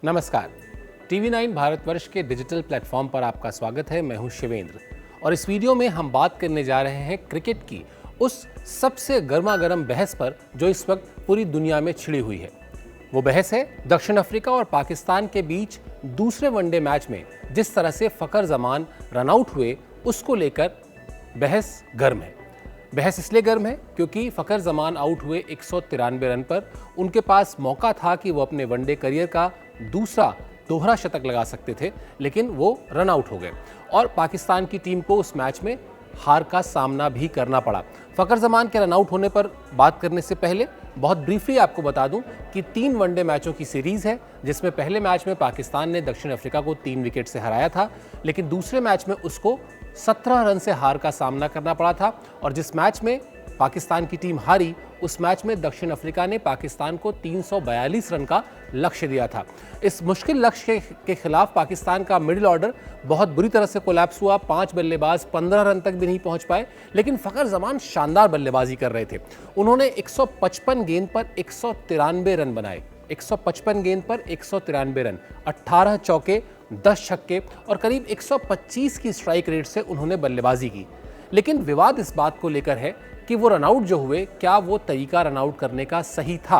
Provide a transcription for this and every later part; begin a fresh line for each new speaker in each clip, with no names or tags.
नमस्कार। टीवी 9 भारतवर्ष के digital platform पर आपका स्वागत है। मैं हूं शिवेंद्र और इस वीडियो में हम बात करने जा रहे हैं क्रिकेट की उस सबसे गर्मा गर्म बहस पर जो इस वक्त पूरी दुनिया में छिड़ी हुई है। वो बहस है दक्षिण अफ्रीका और पाकिस्तान के बीच दूसरे वनडे मैच में जिस तरह से फखर जमान रन आउट हुए, उसको लेकर बहस गर्म है। बहस इसलिए गर्म है क्योंकि फखर जमान आउट हुए 193 रन पर। उनके पास मौका था कि वो अपने वनडे करियर का दूसरा दोहरा शतक लगा सकते थे, लेकिन वो रन आउट हो गए और पाकिस्तान की टीम को उस मैच में हार का सामना भी करना पड़ा। फखर जमान के रन आउट होने पर बात करने से पहले बहुत ब्रीफली आपको बता दूं कि 3 वनडे मैचों की सीरीज है, जिसमें पहले मैच में पाकिस्तान ने दक्षिण अफ्रीका को 3 विकेट से हराया था, लेकिन दूसरे मैच में उसको 17 रन से हार का सामना करना पड़ा था। और जिस मैच में पाकिस्तान की टीम हारी, उस मैच में दक्षिण अफ्रीका ने पाकिस्तान को 342 रन का लक्ष्य दिया था। इस मुश्किल लक्ष्य के खिलाफ पाकिस्तान का मिडिल ऑर्डर बहुत बुरी तरह से कोलैप्स हुआ। 5 बल्लेबाज 15 रन तक भी नहीं पहुंच पाए, लेकिन फखर जमान शानदार बल्लेबाजी कर रहे थे। उन्होंने 155 गेंद पर 193 रन बनाए। 155 गेंद पर 193 रन, 18 चौके, 10 छक्के और करीब 125 की स्ट्राइक रेट से उन्होंने बल्लेबाजी की। लेकिन विवाद इस बात को लेकर है कि वो रनआउट जो हुए, क्या वो तरीका रनआउट करने का सही था।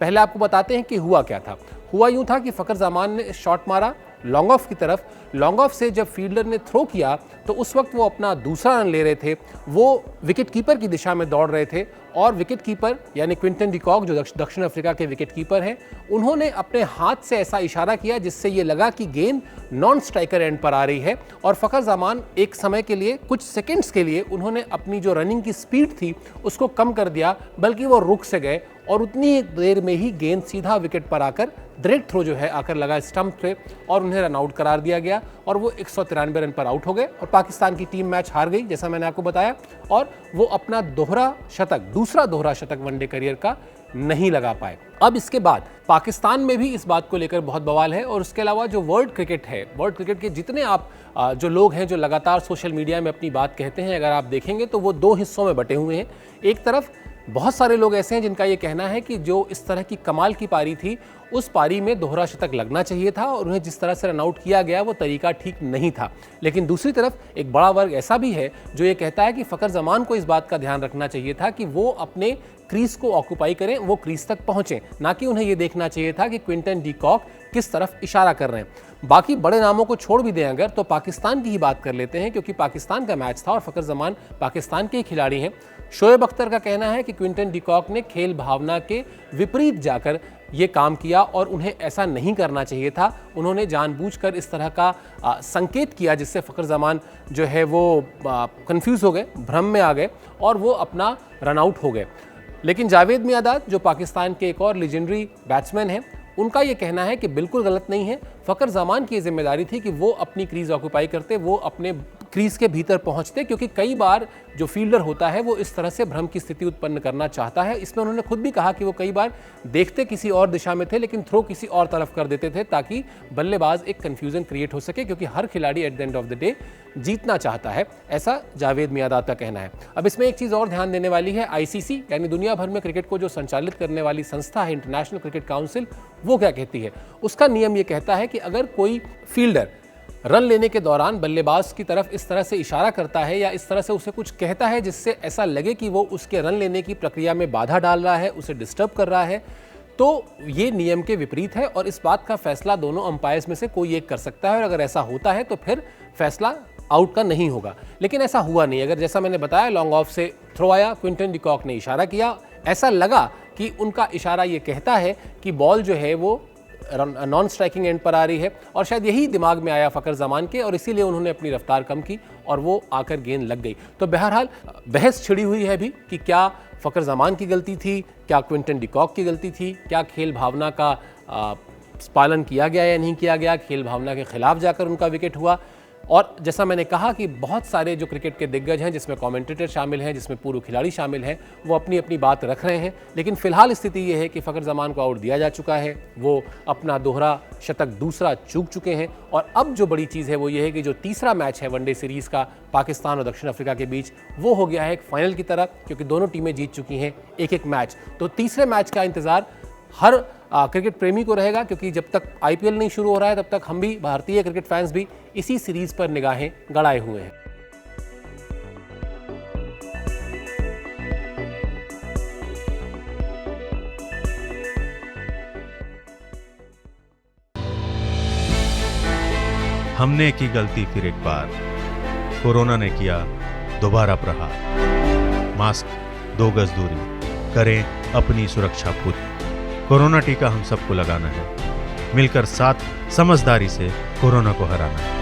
पहले आपको बताते हैं कि हुआ क्या था। हुआ यूं था कि फखर जमान ने शॉट मारा लॉन्ग ऑफ की तरफ। लॉन्ग ऑफ से जब फील्डर ने थ्रो किया तो उस वक्त वो अपना दूसरा रन ले रहे थे। वो विकेट कीपर की दिशा में दौड़ रहे थे और विकेट कीपर यानी क्विंटन डी कॉक, जो दक्षिण अफ्रीका के विकेट कीपर हैं, उन्होंने अपने हाथ से ऐसा इशारा किया जिससे ये लगा कि गेंद नॉन स्ट्राइकर एंड पर आ रही है। और फखर जमान एक समय के लिए, कुछ सेकंड्स के लिए, उन्होंने अपनी जो रनिंग की स्पीड थी उसको कम कर दिया, बल्कि वो रुक से गए और उतनी ही देर में ही गेंद सीधा विकेट पर आकर डायरेक्ट थ्रो जो है आकर लगा स्टंप पे और उन्हें रन आउट करार दिया गया और वो 193 रन पर आउट हो गए और पाकिस्तान की टीम मैच हार गई, जैसा मैंने आपको बताया। और वो अपना दूसरा दोहरा शतक वनडे करियर का नहीं लगा पाए। अब इसके बाद पाकिस्तान में भी इस बात को लेकर बहुत बवाल है और उसके अलावा जो वर्ल्ड क्रिकेट है, वर्ल्ड क्रिकेट के जितने आप जो लोग हैं जो लगातार सोशल मीडिया में अपनी बात कहते हैं, अगर आप देखेंगे तो वो 2 हिस्सों में बटे हुए हैं। एक तरफ बहुत सारे लोग ऐसे हैं जिनका ये कहना है कि जो इस तरह की कमाल की पारी थी, उस पारी में दोहरा शतक लगना चाहिए था और उन्हें जिस तरह से रन आउट किया गया वो तरीका ठीक नहीं था। लेकिन दूसरी तरफ एक बड़ा वर्ग ऐसा भी है जो ये कहता है कि फखर जमान को इस बात का ध्यान रखना चाहिए था कि वो अपने क्रीज को ऑक्यूपाई करें, वो क्रीज तक पहुंचें, ना कि उन्हें ये देखना चाहिए था कि क्विंटन डी कॉक किस तरफ इशारा कर रहे हैं। बाकी बड़े नामों को छोड़ भी दें अगर, तो पाकिस्तान की ही बात कर लेते हैं, क्योंकि पाकिस्तान का मैच था और फखर जमान पाकिस्तान के ही खिलाड़ी हैं। शोएब अख्तर का कहना है कि क्विंटन डी कॉक ने खेल भावना के विपरीत जाकर ये काम किया और उन्हें ऐसा नहीं करना चाहिए था। उन्होंने जानबूझकर इस तरह का संकेत किया जिससे फखर जमान जो है वो कंफ्यूज हो गए, भ्रम में आ गए और वो अपना रन आउट हो गए। लेकिन जावेद मियांदाद, जो पाकिस्तान के एक और लीजेंडरी बैट्समैन हैं, उनका ये कहना है कि बिल्कुल गलत नहीं है। फखर जमान की जिम्मेदारी थी कि वो अपनी क्रीज ऑक्यूपाई करते, वो अपने क्रीज के भीतर पहुंचते, क्योंकि कई बार जो फील्डर होता है वो इस तरह से भ्रम की स्थिति उत्पन्न करना चाहता है। इसमें उन्होंने खुद भी कहा कि वो कई बार देखते किसी और दिशा में थे लेकिन थ्रो किसी और तरफ कर देते थे ताकि बल्लेबाज एक कंफ्यूजन क्रिएट हो सके, क्योंकि हर खिलाड़ी at the end of the day जीतना चाहता है, ऐसा जावेद मियांदाद का कहना है। अब इसमें एक चीज़ और ध्यान देने वाली है, आईसीसी यानी दुनिया भर में क्रिकेट को जो संचालित करने वाली संस्था है, इंटरनेशनल क्रिकेट काउंसिल, वो क्या कहती है। उसका नियम ये कहता है कि अगर कोई फील्डर रन लेने के दौरान बल्लेबाज की तरफ इस तरह से इशारा करता है या इस तरह से उसे कुछ कहता है जिससे ऐसा लगे कि वो उसके रन लेने की प्रक्रिया में बाधा डाल रहा है, उसे डिस्टर्ब कर रहा है, तो ये नियम के विपरीत है और इस बात का फैसला दोनों अंपायर्स में से कोई एक कर सकता है और अगर ऐसा होता है तो फिर फैसला आउट का नहीं होगा। लेकिन ऐसा हुआ नहीं। अगर जैसा मैंने बताया, लॉन्ग ऑफ से थ्रो आया, क्विंटन डी कॉक ने इशारा किया, ऐसा लगा कि उनका इशारा ये कहता है कि बॉल जो है वो नॉन स्ट्राइकिंग एंड पर आ रही है और शायद यही दिमाग में आया फखर जमान के और इसीलिए उन्होंने अपनी रफ्तार कम की और वो आकर गेंद लग गई। तो बहरहाल बहस छिड़ी हुई है अभी कि क्या फखर जमान की गलती थी, क्या क्विंटन डी कॉक की गलती थी, क्या खेल भावना का पालन किया गया या नहीं किया गया, खेल भावना के खिलाफ जाकर उनका विकेट हुआ। और जैसा मैंने कहा कि बहुत सारे जो क्रिकेट के दिग्गज हैं, जिसमें कमेंटेटर शामिल हैं, जिसमें पूर्व खिलाड़ी शामिल हैं, वो अपनी अपनी बात रख रहे हैं। लेकिन फिलहाल स्थिति ये है कि फखर जमान को आउट दिया जा चुका है, वो अपना दोहरा शतक दूसरा चूक चुके हैं और अब जो बड़ी चीज़ है वो ये है कि जो तीसरा मैच है वनडे सीरीज़ का पाकिस्तान और दक्षिण अफ्रीका के बीच, वो हो गया है एक फाइनल की तरह, क्योंकि दोनों टीमें जीत चुकी हैं एक एक मैच। तो तीसरे मैच का इंतज़ार हर क्रिकेट प्रेमी को रहेगा, क्योंकि जब तक आईपीएल नहीं शुरू हो रहा है तब तक हम भी, भारतीय क्रिकेट फैंस भी इसी सीरीज पर निगाहें गड़ाए हुए हैं।
हमने की गलती फिर एक बार, कोरोना ने किया दोबारा प्रहार। मास्क, 2 गज दूरी, करें अपनी सुरक्षा पूरी। कोरोना टीका हम सबको लगाना है, मिलकर साथ समझदारी से कोरोना को हराना है।